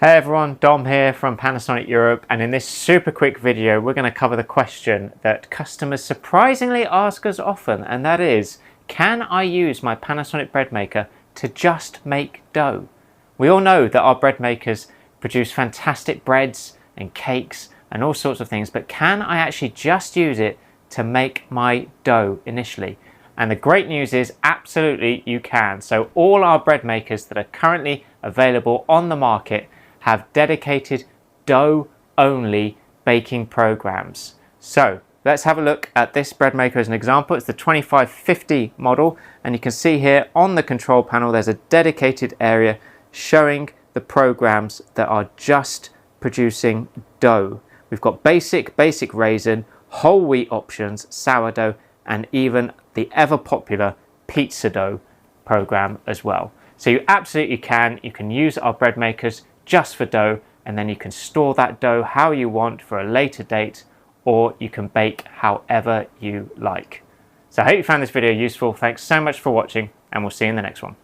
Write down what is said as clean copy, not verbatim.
Hey everyone, Dom here from Panasonic Europe, and in this super quick video we're going to cover the question that customers surprisingly ask us often, and that is, can I use my Panasonic bread maker to just make dough? We all know that our bread makers produce fantastic breads and cakes and all sorts of things, but can I actually just use it to make my dough initially? And the great news is absolutely you can. So all our bread makers that are currently available on the market have dedicated dough-only baking programs. So let's have a look at this bread maker as an example. It's the 2550 model, and you can see here on the control panel there's a dedicated area showing the programs that are just producing dough. We've got basic raisin, whole wheat options, sourdough, and even the ever popular pizza dough program as well. So you absolutely can. You can use our bread makers just for dough, and then you can store that dough how you want for a later date, or you can bake however you like. So I hope you found this video useful. Thanks so much for watching, and we'll see you in the next one.